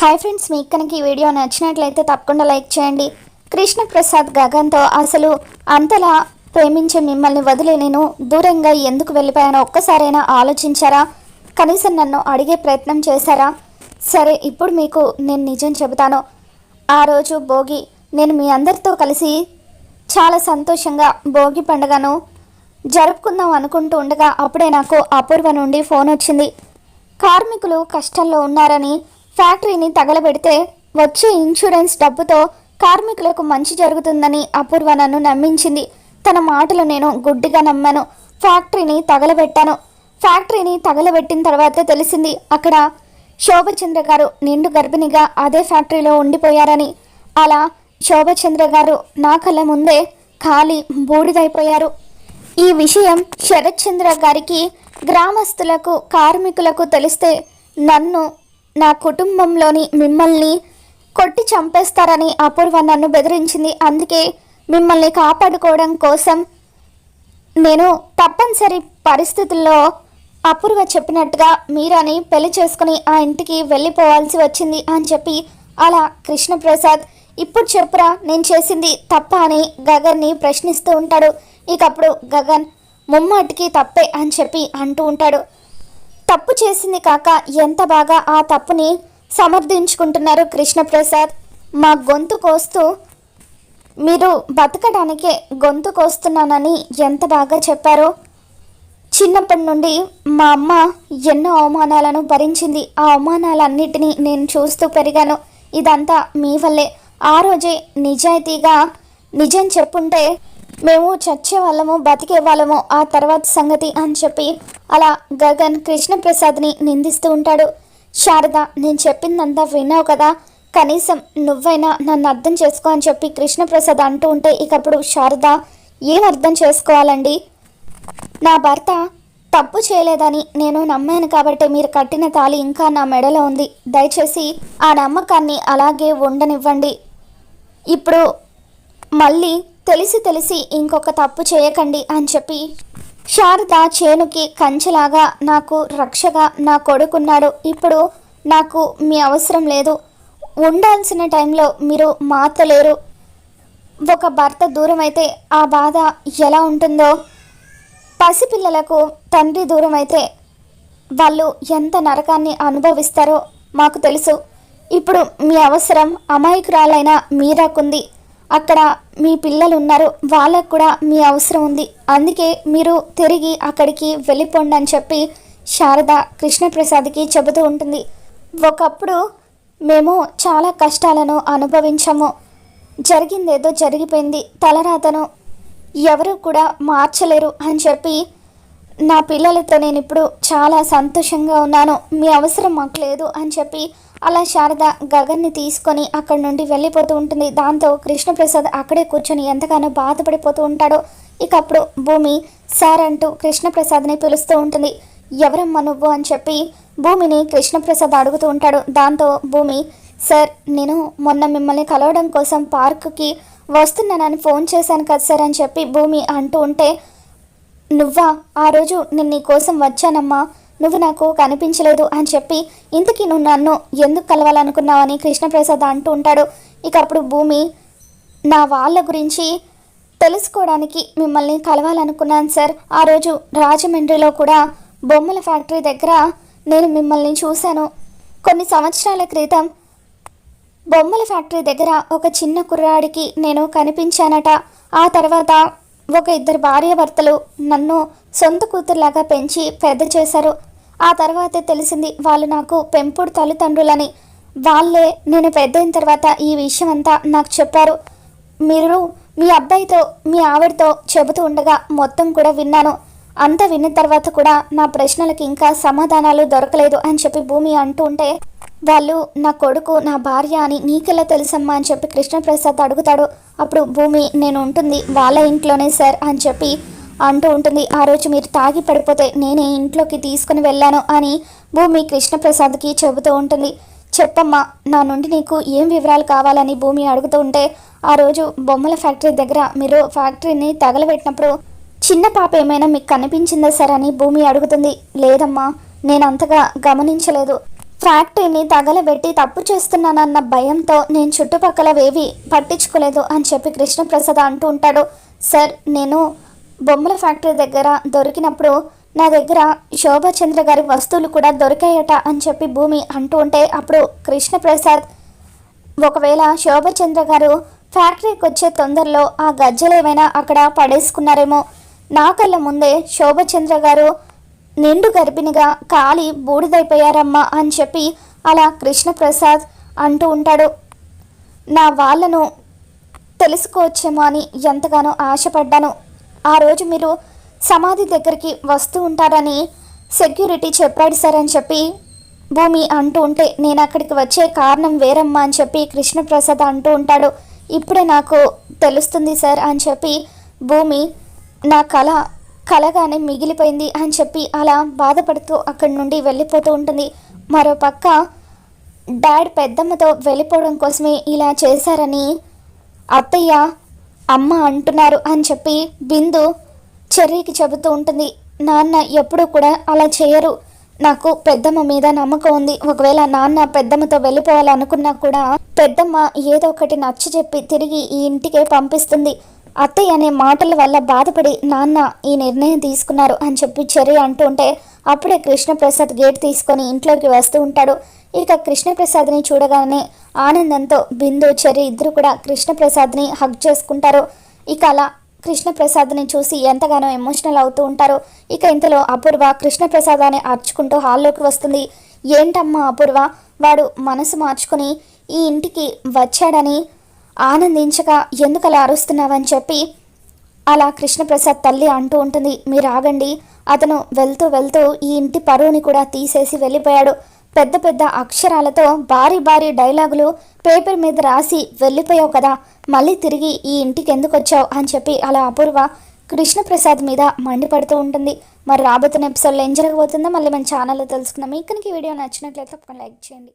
Hi friends, మీకు కనుక ఈ వీడియో నచ్చినట్లయితే తప్పకుండా లైక్ చేయండి. కృష్ణప్రసాద్ గగన్తో అసలు అంతలా ప్రేమించే మిమ్మల్ని వదిలి నేను దూరంగా ఎందుకు వెళ్ళిపోయానో ఒక్కసారైనా ఆలోచించారా? కనీసం నన్ను అడిగే ప్రయత్నం చేశారా? సరే, ఇప్పుడు మీకు నేను నిజం చెబుతాను. ఆ రోజు భోగి నేను మీ అందరితో కలిసి చాలా సంతోషంగా భోగి పండుగను జరుపుకుందాం అనుకుంటూ ఉండగా అప్పుడే నాకు అపూర్వ నుండి ఫోన్ వచ్చింది. కార్మికులు కష్టంలో ఉన్నారని, ఫ్యాక్టరీని తగలబెడితే వచ్చే ఇన్సూరెన్స్ డబ్బుతో కార్మికులకు మంచి జరుగుతుందని అపూర్వ నన్ను నమ్మించింది. తన మాటలు నేను గుడ్డిగా నమ్మాను. ఫ్యాక్టరీని తగలబెట్టాను. ఫ్యాక్టరీని తగలబెట్టిన తర్వాత తెలిసింది అక్కడ శోభచంద్ర గారు నిండు గర్భిణిగా అదే ఫ్యాక్టరీలో ఉండిపోయారని. అలా శోభచంద్ర గారు నా కళ్ళ ముందే ఖాళీ బూడిదైపోయారు. ఈ విషయం శరత్ చంద్ర గారికి, గ్రామస్తులకు, కార్మికులకు తెలిస్తే నన్ను, నా కుటుంబంలోని మిమ్మల్ని కొట్టి చంపేస్తారని అపూర్వ నన్ను బెదిరించింది. అందుకే మిమ్మల్ని కాపాడుకోవడం కోసం నేను తప్పనిసరి పరిస్థితుల్లో అపూర్వ చెప్పినట్టుగా మీరాని పెళ్లి చేసుకుని ఆ ఇంటికి వెళ్ళిపోవాల్సి వచ్చింది అని చెప్పి అలా కృష్ణప్రసాద్ ఇప్పుడు చెప్పురా నేను చేసింది తప్ప అని గగన్ని ప్రశ్నిస్తూ ఉంటాడు. ఇకప్పుడు గగన్ ముమ్మాటికి తప్పే అని చెప్పి అంటూ ఉంటాడు. తప్పు చేసింది కాక ఎంత బాగా ఆ తప్పుని సమర్థించుకుంటున్నారు కృష్ణప్రసాద్. మా గొంతు కోస్తూ మీరు బతకడానికే గొంతు కోస్తున్నానని ఎంత బాగా చెప్పారో. చిన్నప్పటి నుండి మా అమ్మ ఎన్నో అవమానాలను భరించింది. ఆ అవమానాలన్నిటినీ నేను చూస్తూ పెరిగాను. ఇదంతా మీ వల్లే. ఆ రోజే నిజాయితీగా నిజం చెప్పుంటే మేము చచ్చే వాళ్ళము, బతికే వాళ్ళము ఆ తర్వాత సంగతి అని చెప్పి అలా గగన్ కృష్ణప్రసాద్ని నిందిస్తూ ఉంటాడు. శారద, నేను చెప్పిందంతా విన్నావు కదా, కనీసం నువ్వైనా నన్ను అర్థం చేసుకో అని చెప్పి కృష్ణప్రసాద్ అంటూ ఉంటే ఇకప్పుడు శారద ఏం అర్థం చేసుకోవాలండి? నా భర్త తప్పు చేయలేదని నేను నమ్మాను కాబట్టి మీరు కట్టిన తాళి ఇంకా నా మెడలో ఉంది. దయచేసి ఆ నమ్మకాన్ని అలాగే ఉండనివ్వండి. ఇప్పుడు మళ్ళీ తెలిసి ఇంకొక తప్పు చేయకండి అని చెప్పి శారద చేనుకి కంచెలాగా నాకు రక్షగా నా కొడుకున్నాడు. ఇప్పుడు నాకు మీ అవసరం లేదు. ఉండాల్సిన టైంలో మీరు మాతలేరు. ఒక భర్త దూరం అయితే ఆ బాధ ఎలా ఉంటుందో, పసిపిల్లలకు తండ్రి దూరం అయితే వాళ్ళు ఎంత నరకాన్ని అనుభవిస్తారో మాకు తెలుసు. ఇప్పుడు మీ అవసరం అమాయకురాలైన మీరాకుంది. అక్కడ మీ పిల్లలు ఉన్నారు, వాళ్ళకు కూడా మీ అవసరం ఉంది. అందుకే మీరు తిరిగి అక్కడికి వెళ్ళిపోండి అని చెప్పి శారద కృష్ణప్రసాద్కి చెబుతూ ఉంటుంది. ఒకప్పుడు మేము చాలా కష్టాలను అనుభవించాము. జరిగిందేదో జరిగిపోయింది. తలరాతను ఎవరు కూడా మార్చలేరు అని చెప్పి నా పిల్లలతో నేను ఇప్పుడు చాలా సంతోషంగా ఉన్నాను. మీ అవసరం మాకు లేదు అని చెప్పి అలా శారద గగన్ని తీసుకొని అక్కడి నుండి వెళ్ళిపోతూ ఉంటుంది. దాంతో కృష్ణప్రసాద్ అక్కడే కూర్చొని ఎంతగానో బాధపడిపోతూ ఉంటాడో. ఇక అప్పుడు భూమి సార్ అంటూ కృష్ణప్రసాద్ని పిలుస్తూ ఉంటుంది. ఎవరమ్మా నువ్వు అని చెప్పి భూమిని కృష్ణప్రసాద్ అడుగుతూ ఉంటాడు. దాంతో భూమి, సార్ నేను మొన్న మిమ్మల్ని కలవడం కోసం పార్కుకి వస్తున్నానని ఫోన్ చేశాను కదా సార్ అని చెప్పి భూమి అంటూ ఉంటే, నువ్వా? ఆ రోజు నేను నీ కోసం వచ్చానమ్మా, నువ్వు నాకు కనిపించలేదు అని చెప్పి ఇంతకీ నువ్వు నన్ను ఎందుకు కలవాలనుకున్నావని కృష్ణప్రసాద్ అంటూ ఉంటాడు. ఇక అప్పుడు భూమి, నా వాళ్ళ గురించి తెలుసుకోవడానికి మిమ్మల్ని కలవాలనుకున్నాను సార్. ఆ రోజు రాజమండ్రిలో కూడా బొమ్మల ఫ్యాక్టరీ దగ్గర నేను మిమ్మల్ని చూశాను. కొన్ని సంవత్సరాల క్రితం బొమ్మల ఫ్యాక్టరీ దగ్గర ఒక చిన్న కుర్రాడికి నేను కనిపించానట. ఆ తర్వాత ఒక ఇద్దరు భార్యాభర్తలు నన్ను సొంత కూతురులాగా పెంచి పెద్ద చేశారు. ఆ తర్వాతే తెలిసింది వాళ్ళు నాకు పెంపుడు తల్లిదండ్రులని. వాళ్ళే నేను పెద్ద అయిన తర్వాత ఈ విషయం అంతా నాకు చెప్పారు. మీరు మీ అబ్బాయితో మీ ఆవిడతో చెబుతూ ఉండగా మొత్తం కూడా విన్నాను. అంతా విన్న తర్వాత కూడా నా ప్రశ్నలకు ఇంకా సమాధానాలు దొరకలేదు అని చెప్పి భూమి అంటూ ఉంటే, వాళ్ళు నా కొడుకు నా భార్య అని నీకెలా తెలుసమ్మా అని చెప్పి కృష్ణప్రసాద్ అడుగుతాడు. అప్పుడు భూమి, నేను ఉంటుంది వాళ్ళ ఇంట్లోనే సార్ అని చెప్పి అంటూ ఉంటుంది. ఆ రోజు మీరు తాగి పడిపోతే నేనే ఇంట్లోకి తీసుకుని వెళ్ళాను అని భూమి కృష్ణప్రసాద్కి చెబుతూ ఉంటుంది. చెప్పమ్మా, నా నుండి నీకు ఏం వివరాలు కావాలని భూమి అడుగుతూ ఉంటే, ఆ రోజు బొమ్మల ఫ్యాక్టరీ దగ్గర మీరు ఫ్యాక్టరీని తగలబెట్టినప్పుడు చిన్న పాప ఏమైనా మీకు కనిపించిందా సార్ అని భూమి అడుగుతుంది. లేదమ్మా, నేను అంతగా గమనించలేదు. ఫ్యాక్టరీని తగలబెట్టి తప్పు చేస్తున్నానన్న భయంతో నేను చుట్టుపక్కలవేవి పట్టించుకోలేదు అని చెప్పి కృష్ణప్రసాద్ అంటూ ఉంటాడు. సార్, నేను బొమ్మల ఫ్యాక్టరీ దగ్గర దొరికినప్పుడు నా దగ్గర శోభాచంద్ర గారి వస్తువులు కూడా దొరికాయట అని చెప్పి భూమి అంటూ ఉంటే అప్పుడు కృష్ణప్రసాద్, ఒకవేళ శోభాచంద్ర గారు ఫ్యాక్టరీకి వచ్చే తొందరలో ఆ గజ్జలు ఏమైనా అక్కడ పడేసుకున్నారేమో, నా కళ్ళ ముందే శోభాచంద్ర గారు నిండు గర్భిణిగా కాలి బూడిదైపోయారమ్మా అని చెప్పి అలా కృష్ణప్రసాద్ అంటూ ఉంటాడు. నా వాళ్ళను తెలుసుకోవచ్చేమో అని ఎంతగానో ఆశపడ్డాను. ఆ రోజు మీరు సమాధి దగ్గరికి వస్తూ ఉంటారని సెక్యూరిటీ చెప్పాడు సార్ అని చెప్పి భూమి అంటూ ఉంటే, నేను అక్కడికి వచ్చే కారణం వేరమ్మా అని చెప్పి కృష్ణప్రసాద్ అంటూ ఉంటాడు. ఇప్పుడే నాకు తెలుస్తుంది సార్ అని చెప్పి భూమి, నా కలగానే మిగిలిపోయింది అని చెప్పి అలా బాధపడుతూ అక్కడి నుండి వెళ్ళిపోతూ ఉంటుంది. మరోపక్క డాడ్ పెద్దమ్మతో వెళ్ళిపోవడం కోసమే ఇలా చేశారని అత్తయ్య అమ్మ అంటున్నారు అని చెప్పి బిందు చెర్రీకి చెబుతూ ఉంటుంది. నాన్న ఎప్పుడూ కూడా అలా చేయరు, నాకు పెద్దమ్మ మీద నమ్మకం ఉంది. ఒకవేళ నాన్న పెద్దమ్మతో వెళ్ళిపోవాలనుకున్నా కూడా పెద్దమ్మ ఏదో ఒకటి నచ్చ చెప్పి తిరిగి ఈ ఇంటికే పంపిస్తుంది. అత్తయ్య అనే మాటల వల్ల బాధపడి నాన్న ఈ నిర్ణయం తీసుకున్నారు అని చెప్పి చెర్రీ అంటూ ఉంటే అప్పుడే కృష్ణప్రసాద్ గేట్ తీసుకొని ఇంట్లోకి వస్తూ ఉంటాడు. ఇక కృష్ణప్రసాద్ని చూడగానే ఆనందంతో బిందు చెర్రీ ఇద్దరు కూడా కృష్ణప్రసాద్ని హగ్ చేసుకుంటారు. ఇక అలా కృష్ణప్రసాద్ని చూసి ఎంతగానో ఎమోషనల్ అవుతూ ఉంటారు. ఇక ఇంతలో అపూర్వ కృష్ణప్రసాద్ అని అర్చుకుంటూ హాల్లోకి వస్తుంది. ఏంటమ్మా అపూర్వ, వాడు మనసు మార్చుకొని ఈ ఇంటికి వచ్చాడని ఆనందించక ఎందుకలా అరుస్తున్నావని చెప్పి అలా కృష్ణప్రసాద్ తల్లి అంటూ ఉంటుంది. మీరు ఆగండి, అతను వెళ్తూ వెళ్తూ ఈ ఇంటి పరువుని కూడా తీసేసి వెళ్ళిపోయాడు. పెద్ద పెద్ద అక్షరాలతో భారీ భారీ డైలాగులు పేపర్ మీద రాసి వెళ్ళిపోయావు కదా, మళ్ళీ తిరిగి ఈ ఇంటికి ఎందుకు వచ్చావు అని చెప్పి అలా అపూర్వ కృష్ణప్రసాద్ మీద మండిపడుతూ ఉంటుంది. మరి రాబోతున్న ఎపిసోడ్లో ఏం జరగబోతుందో మళ్ళీ మన ఛానల్లో తెలుసుకుందాం. మీకు ఈ వీడియో నచ్చినట్లయితే తప్పకుండా లైక్ చేయండి.